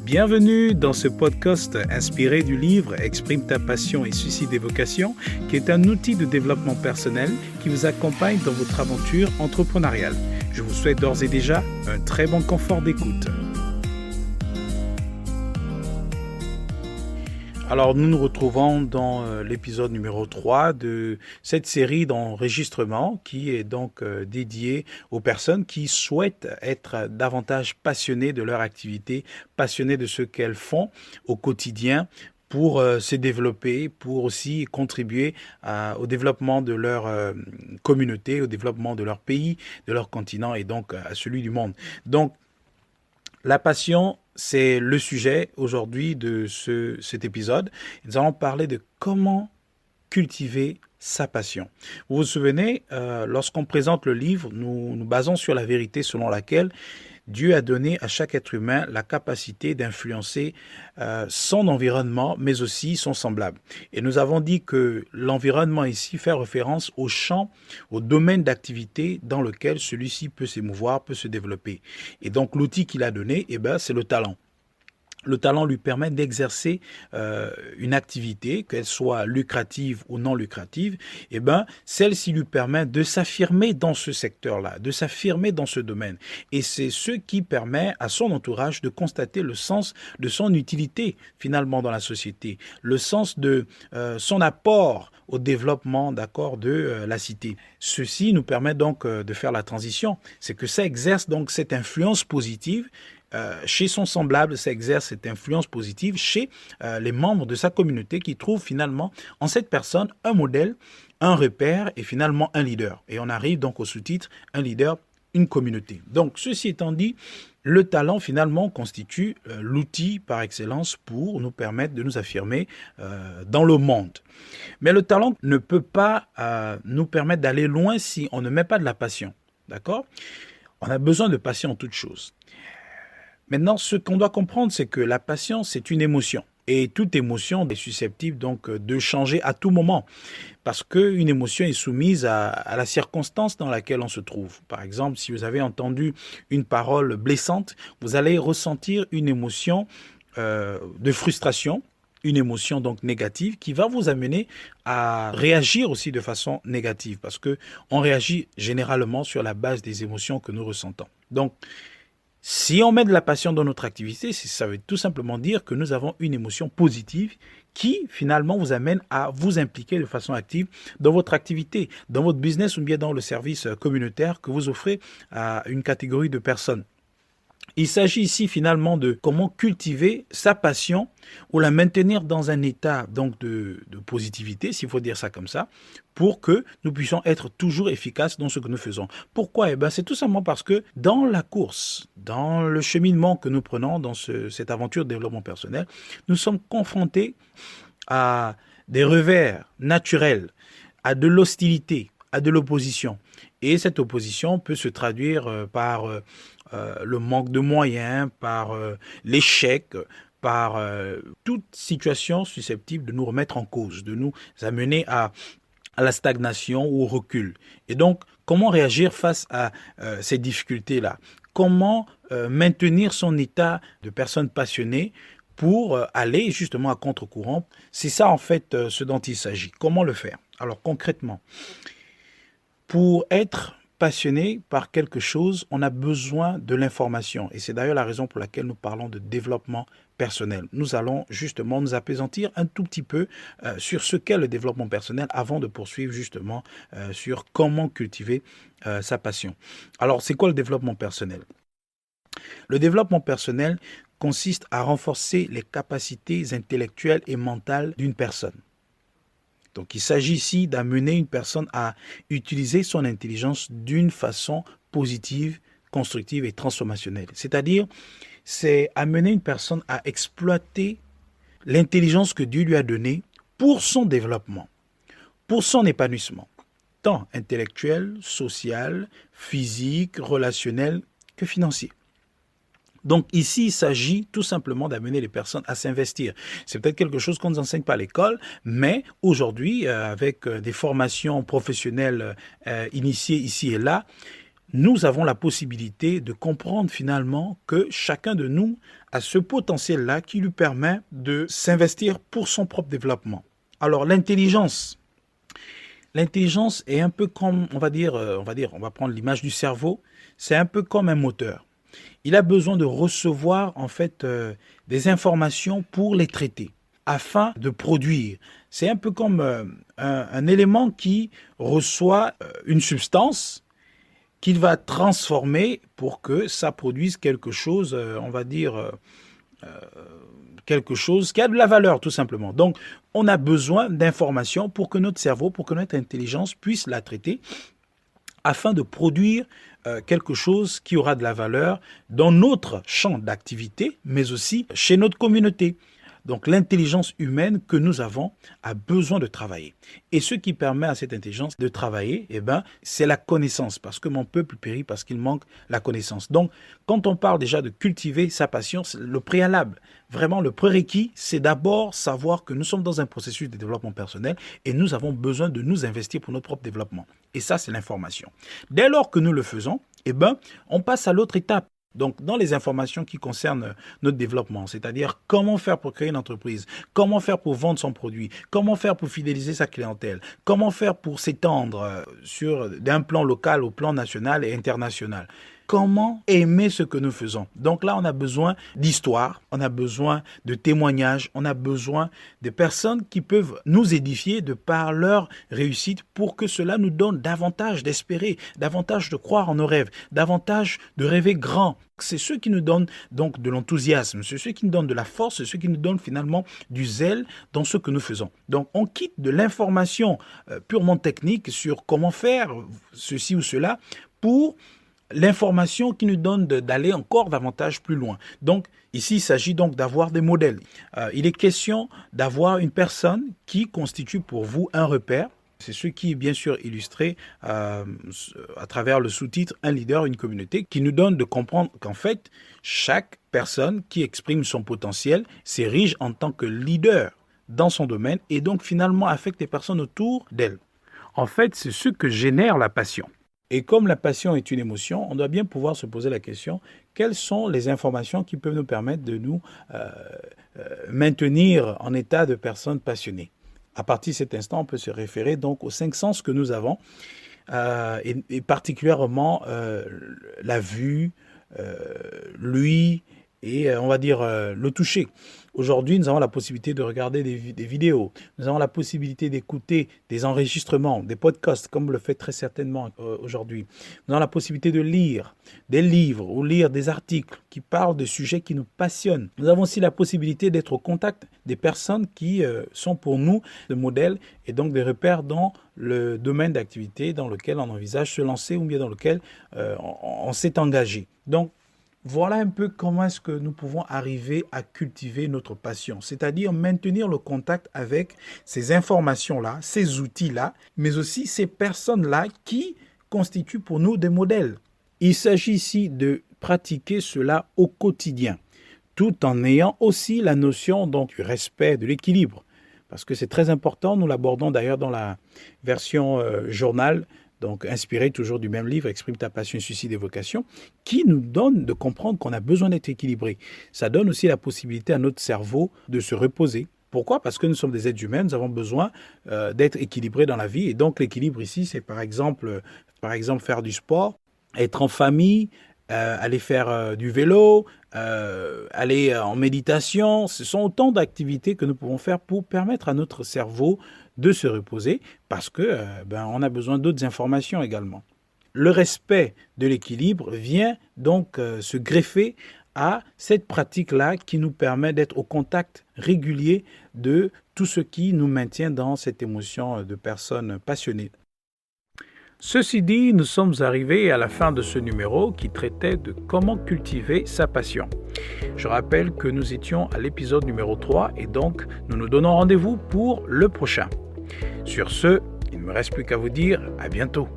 Bienvenue dans ce podcast inspiré du livre Exprime ta passion et suscite des vocations, qui est un outil de développement personnel qui vous accompagne dans votre aventure entrepreneuriale. Je vous souhaite d'ores et déjà un très bon confort d'écoute. Alors, nous nous retrouvons dans l'épisode numéro 3 de cette série d'enregistrements qui est donc dédiée aux personnes qui souhaitent être davantage passionnées de leur activité, passionnées de ce qu'elles font au quotidien pour se développer, pour aussi contribuer au développement de leur communauté, au développement de leur pays, de leur continent et donc à celui du monde. Donc, la passion, c'est le sujet aujourd'hui de cet épisode. Nous allons parler de comment cultiver sa passion. Vous vous souvenez, lorsqu'on présente le livre, nous nous basons sur la vérité selon laquelle Dieu a donné à chaque être humain la capacité d'influencer son environnement, mais aussi son semblable. Et nous avons dit que l'environnement ici fait référence au champ, au domaine d'activité dans lequel celui-ci peut s'émouvoir, peut se développer. Et donc l'outil qu'il a donné, c'est le talent. Le talent lui permet d'exercer une activité, qu'elle soit lucrative ou non lucrative, celle-ci lui permet de s'affirmer dans ce secteur-là, de s'affirmer dans ce domaine. Et c'est ce qui permet à son entourage de constater le sens de son utilité finalement dans la société, le sens de son apport au développement de la cité. Ceci nous permet donc de faire la transition, c'est que ça exerce donc cette influence positive chez son semblable, ça exerce cette influence positive chez les membres de sa communauté qui trouvent finalement en cette personne un modèle, un repère et finalement un leader. Et on arrive donc au sous-titre « Un leader, une communauté ». Donc ceci étant dit, le talent finalement constitue l'outil par excellence pour nous permettre de nous affirmer dans le monde. Mais le talent ne peut pas nous permettre d'aller loin si on ne met pas de la passion. D'accord ? On a besoin de passion en toute chose. Maintenant, ce qu'on doit comprendre, c'est que la passion, c'est une émotion. Et toute émotion est susceptible donc de changer à tout moment. Parce qu'une émotion est soumise à la circonstance dans laquelle on se trouve. Par exemple, si vous avez entendu une parole blessante, vous allez ressentir une émotion de frustration, une émotion donc négative qui va vous amener à réagir aussi de façon négative. Parce qu'on réagit généralement sur la base des émotions que nous ressentons. Donc, si on met de la passion dans notre activité, ça veut tout simplement dire que nous avons une émotion positive qui finalement vous amène à vous impliquer de façon active dans votre activité, dans votre business ou bien dans le service communautaire que vous offrez à une catégorie de personnes. Il s'agit ici finalement de comment cultiver sa passion ou la maintenir dans un état donc de positivité, s'il faut dire ça comme ça, pour que nous puissions être toujours efficaces dans ce que nous faisons. Pourquoi ? C'est tout simplement parce que dans la course, dans le cheminement que nous prenons dans cette aventure de développement personnel, nous sommes confrontés à des revers naturels, à de l'hostilité, à de l'opposition. Et cette opposition peut se traduire par le manque de moyens, par l'échec, par toute situation susceptible de nous remettre en cause, de nous amener à la stagnation ou au recul. Et donc, comment réagir face à ces difficultés-là ? Comment maintenir son état de personne passionnée pour aller justement à contre-courant ? C'est ça en fait ce dont il s'agit. Comment le faire ? Alors concrètement, pour être passionné par quelque chose, on a besoin de l'information. Et c'est d'ailleurs la raison pour laquelle nous parlons de développement personnel. Nous allons justement nous apaisantir un tout petit peu sur ce qu'est le développement personnel avant de poursuivre justement sur comment cultiver sa passion. Alors, c'est quoi le développement personnel ? Le développement personnel consiste à renforcer les capacités intellectuelles et mentales d'une personne. Donc, il s'agit ici d'amener une personne à utiliser son intelligence d'une façon positive, constructive et transformationnelle. C'est-à-dire, c'est amener une personne à exploiter l'intelligence que Dieu lui a donnée pour son développement, pour son épanouissement, tant intellectuel, social, physique, relationnel que financier. Donc ici, il s'agit tout simplement d'amener les personnes à s'investir. C'est peut-être quelque chose qu'on ne nous enseigne pas à l'école, mais aujourd'hui, avec des formations professionnelles initiées ici et là, nous avons la possibilité de comprendre finalement que chacun de nous a ce potentiel-là qui lui permet de s'investir pour son propre développement. Alors l'intelligence est un peu comme, on va prendre l'image du cerveau, c'est un peu comme un moteur. Il a besoin de recevoir en fait des informations pour les traiter afin de produire. C'est un peu comme un élément qui reçoit une substance qu'il va transformer pour que ça produise quelque chose, quelque chose qui a de la valeur tout simplement. Donc, on a besoin d'informations pour que notre cerveau, pour que notre intelligence puisse la traiter afin de produire quelque chose qui aura de la valeur dans notre champ d'activité, mais aussi chez notre communauté. Donc l'intelligence humaine que nous avons a besoin de travailler. Et ce qui permet à cette intelligence de travailler, c'est la connaissance, parce que mon peuple périt parce qu'il manque la connaissance. Donc quand on parle déjà de cultiver sa passion, le préalable, vraiment le prérequis, c'est d'abord savoir que nous sommes dans un processus de développement personnel et nous avons besoin de nous investir pour notre propre développement. Et ça, c'est l'information. Dès lors que nous le faisons, on passe à l'autre étape. Donc, dans les informations qui concernent notre développement, c'est-à-dire comment faire pour créer une entreprise, comment faire pour vendre son produit, comment faire pour fidéliser sa clientèle, comment faire pour s'étendre d'un plan local au plan national et international. Comment aimer ce que nous faisons. Donc là, on a besoin d'histoire, on a besoin de témoignages, on a besoin de personnes qui peuvent nous édifier de par leur réussite pour que cela nous donne davantage d'espérer, davantage de croire en nos rêves, davantage de rêver grand. C'est ce qui nous donne donc de l'enthousiasme, c'est ce qui nous donne de la force, c'est ce qui nous donne finalement du zèle dans ce que nous faisons. Donc on quitte de l'information purement technique sur comment faire ceci ou cela pour l'information qui nous donne d'aller encore davantage plus loin. Donc, ici, il s'agit donc d'avoir des modèles. Il est question d'avoir une personne qui constitue pour vous un repère. C'est ce qui est bien sûr illustré à travers le sous-titre « Un leader, une communauté » qui nous donne de comprendre qu'en fait, chaque personne qui exprime son potentiel s'érige en tant que leader dans son domaine et donc finalement affecte les personnes autour d'elle. En fait, c'est ce que génère la passion. Et comme la passion est une émotion, on doit bien pouvoir se poser la question, quelles sont les informations qui peuvent nous permettre de nous maintenir en état de personnes passionnées. À partir de cet instant, on peut se référer donc aux 5 sens que nous avons, et particulièrement la vue, l'ouïe et le toucher. Aujourd'hui, nous avons la possibilité de regarder des vidéos, nous avons la possibilité d'écouter des enregistrements, des podcasts, comme vous le faites très certainement aujourd'hui. Nous avons la possibilité de lire des livres ou lire des articles qui parlent de sujets qui nous passionnent. Nous avons aussi la possibilité d'être au contact des personnes qui sont pour nous des modèles et donc des repères dans le domaine d'activité dans lequel on envisage se lancer ou bien dans lequel on s'est engagé. Donc, voilà un peu comment est-ce que nous pouvons arriver à cultiver notre passion, c'est-à-dire maintenir le contact avec ces informations-là, ces outils-là, mais aussi ces personnes-là qui constituent pour nous des modèles. Il s'agit ici de pratiquer cela au quotidien, tout en ayant aussi la notion donc, du respect, de l'équilibre, parce que c'est très important, nous l'abordons d'ailleurs dans la version journal, donc inspiré toujours du même livre, Exprime ta passion, suicide et vocation, qui nous donne de comprendre qu'on a besoin d'être équilibré. Ça donne aussi la possibilité à notre cerveau de se reposer. Pourquoi ? Parce que nous sommes des êtres humains, nous avons besoin d'être équilibrés dans la vie. Et donc l'équilibre ici, c'est par exemple faire du sport, être en famille, aller faire du vélo, aller en méditation. Ce sont autant d'activités que nous pouvons faire pour permettre à notre cerveau de se reposer parce que on a besoin d'autres informations également. Le respect de l'équilibre vient donc se greffer à cette pratique-là qui nous permet d'être au contact régulier de tout ce qui nous maintient dans cette émotion de personnes passionnées. Ceci dit, nous sommes arrivés à la fin de ce numéro qui traitait de comment cultiver sa passion. Je rappelle que nous étions à l'épisode numéro 3 et donc nous nous donnons rendez-vous pour le prochain. Sur ce, il ne me reste plus qu'à vous dire à bientôt.